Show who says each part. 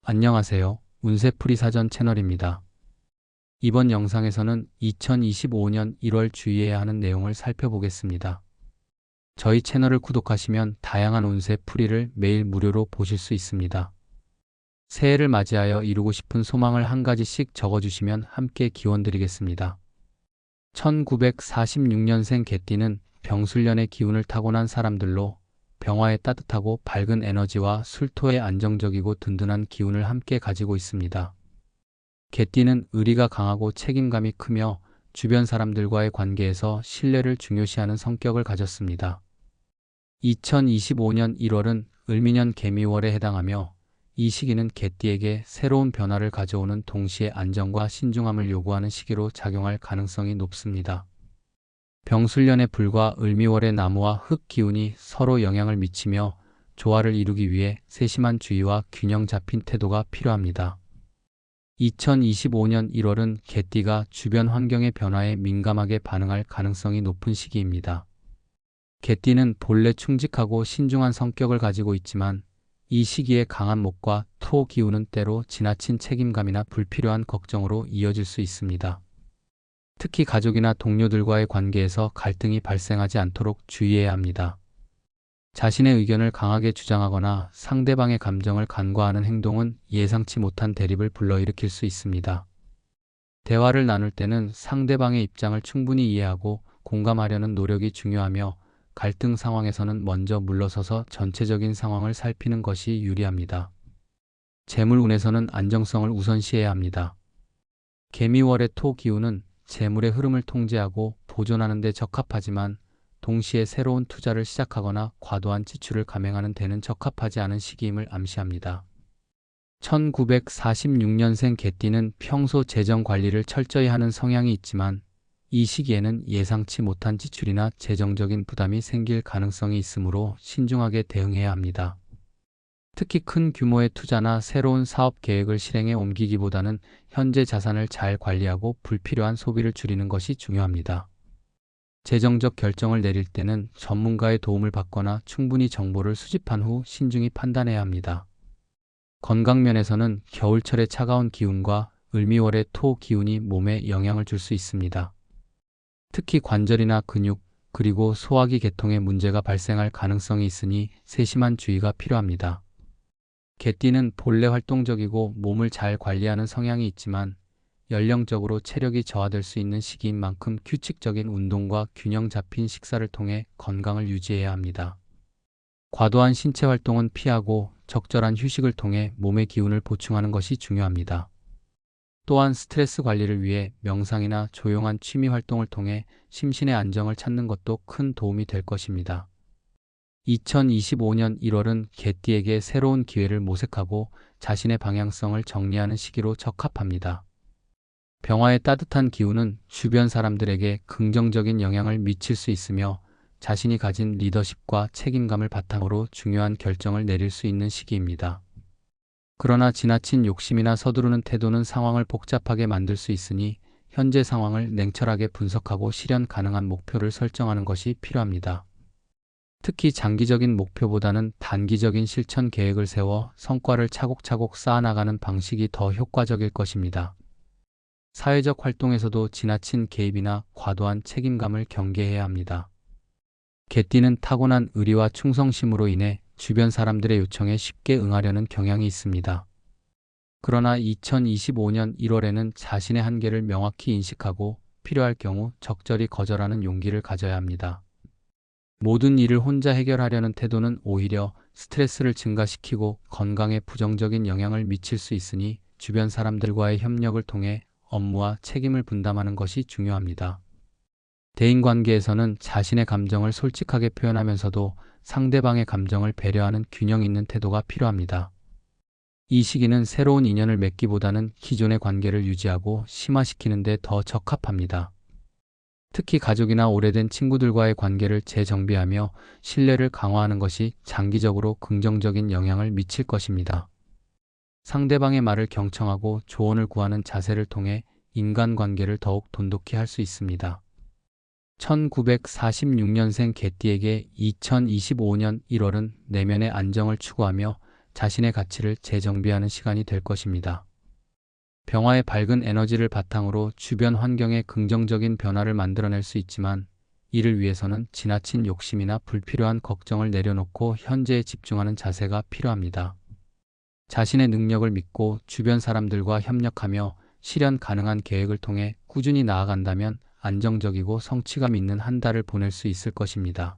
Speaker 1: 안녕하세요. 운세풀이 사전 채널입니다. 이번 영상에서는 2025년 1월 주의해야 하는 내용을 살펴보겠습니다. 저희 채널을 구독하시면 다양한 운세풀이를 매일 무료로 보실 수 있습니다. 새해를 맞이하여 이루고 싶은 소망을 한 가지씩 적어주시면 함께 기원드리겠습니다. 1946년생 개띠는 병술년의 기운을 타고난 사람들로 병화의 따뜻하고 밝은 에너지와 술토의 안정적이고 든든한 기운을 함께 가지고 있습니다. 개띠는 의리가 강하고 책임감이 크며 주변 사람들과의 관계에서 신뢰를 중요시하는 성격을 가졌습니다. 2025년 1월은 을미년 개미월에 해당하며 이 시기는 개띠에게 새로운 변화를 가져오는 동시에 안정과 신중함을 요구하는 시기로 작용할 가능성이 높습니다. 병술년의 불과 을미월의 나무와 흙 기운이 서로 영향을 미치며 조화를 이루기 위해 세심한 주의와 균형 잡힌 태도가 필요합니다. 2025년 1월은 개띠가 주변 환경의 변화에 민감하게 반응할 가능성이 높은 시기입니다. 개띠는 본래 충직하고 신중한 성격을 가지고 있지만 이 시기에 강한 목과 토 기운은 때로 지나친 책임감이나 불필요한 걱정으로 이어질 수 있습니다. 특히 가족이나 동료들과의 관계에서 갈등이 발생하지 않도록 주의해야 합니다. 자신의 의견을 강하게 주장하거나 상대방의 감정을 간과하는 행동은 예상치 못한 대립을 불러일으킬 수 있습니다. 대화를 나눌 때는 상대방의 입장을 충분히 이해하고 공감하려는 노력이 중요하며 갈등 상황에서는 먼저 물러서서 전체적인 상황을 살피는 것이 유리합니다. 재물운에서는 안정성을 우선시해야 합니다. 개미월의 토 기운은 재물의 흐름을 통제하고 보존하는 데 적합하지만 동시에 새로운 투자를 시작하거나 과도한 지출을 감행하는 데는 적합하지 않은 시기임을 암시합니다. 1946년생 개띠는 평소 재정 관리를 철저히 하는 성향이 있지만 이 시기에는 예상치 못한 지출이나 재정적인 부담이 생길 가능성이 있으므로 신중하게 대응해야 합니다. 특히 큰 규모의 투자나 새로운 사업 계획을 실행에 옮기기보다는 현재 자산을 잘 관리하고 불필요한 소비를 줄이는 것이 중요합니다. 재정적 결정을 내릴 때는 전문가의 도움을 받거나 충분히 정보를 수집한 후 신중히 판단해야 합니다. 건강 면에서는 겨울철의 차가운 기운과 을미월의 토 기운이 몸에 영향을 줄 수 있습니다. 특히 관절이나 근육, 그리고 소화기 계통에 문제가 발생할 가능성이 있으니 세심한 주의가 필요합니다. 개띠는 본래 활동적이고 몸을 잘 관리하는 성향이 있지만 연령적으로 체력이 저하될 수 있는 시기인 만큼 규칙적인 운동과 균형 잡힌 식사를 통해 건강을 유지해야 합니다. 과도한 신체 활동은 피하고 적절한 휴식을 통해 몸의 기운을 보충하는 것이 중요합니다. 또한 스트레스 관리를 위해 명상이나 조용한 취미 활동을 통해 심신의 안정을 찾는 것도 큰 도움이 될 것입니다. 2025년 1월은 개띠에게 새로운 기회를 모색하고 자신의 방향성을 정리하는 시기로 적합합니다. 병화의 따뜻한 기운은 주변 사람들에게 긍정적인 영향을 미칠 수 있으며 자신이 가진 리더십과 책임감을 바탕으로 중요한 결정을 내릴 수 있는 시기입니다. 그러나 지나친 욕심이나 서두르는 태도는 상황을 복잡하게 만들 수 있으니 현재 상황을 냉철하게 분석하고 실현 가능한 목표를 설정하는 것이 필요합니다. 특히 장기적인 목표보다는 단기적인 실천 계획을 세워 성과를 차곡차곡 쌓아나가는 방식이 더 효과적일 것입니다. 사회적 활동에서도 지나친 개입이나 과도한 책임감을 경계해야 합니다. 개띠는 타고난 의리와 충성심으로 인해 주변 사람들의 요청에 쉽게 응하려는 경향이 있습니다. 그러나 2025년 1월에는 자신의 한계를 명확히 인식하고 필요할 경우 적절히 거절하는 용기를 가져야 합니다. 모든 일을 혼자 해결하려는 태도는 오히려 스트레스를 증가시키고 건강에 부정적인 영향을 미칠 수 있으니 주변 사람들과의 협력을 통해 업무와 책임을 분담하는 것이 중요합니다. 대인관계에서는 자신의 감정을 솔직하게 표현하면서도 상대방의 감정을 배려하는 균형 있는 태도가 필요합니다. 이 시기는 새로운 인연을 맺기보다는 기존의 관계를 유지하고 심화시키는 데 더 적합합니다. 특히 가족이나 오래된 친구들과의 관계를 재정비하며 신뢰를 강화하는 것이 장기적으로 긍정적인 영향을 미칠 것입니다. 상대방의 말을 경청하고 조언을 구하는 자세를 통해 인간관계를 더욱 돈독히 할 수 있습니다. 1946년생 개띠에게 2025년 1월은 내면의 안정을 추구하며 자신의 가치를 재정비하는 시간이 될 것입니다. 병화의 밝은 에너지를 바탕으로 주변 환경에 긍정적인 변화를 만들어낼 수 있지만, 이를 위해서는 지나친 욕심이나 불필요한 걱정을 내려놓고 현재에 집중하는 자세가 필요합니다. 자신의 능력을 믿고 주변 사람들과 협력하며 실현 가능한 계획을 통해 꾸준히 나아간다면 안정적이고 성취감 있는 한 달을 보낼 수 있을 것입니다.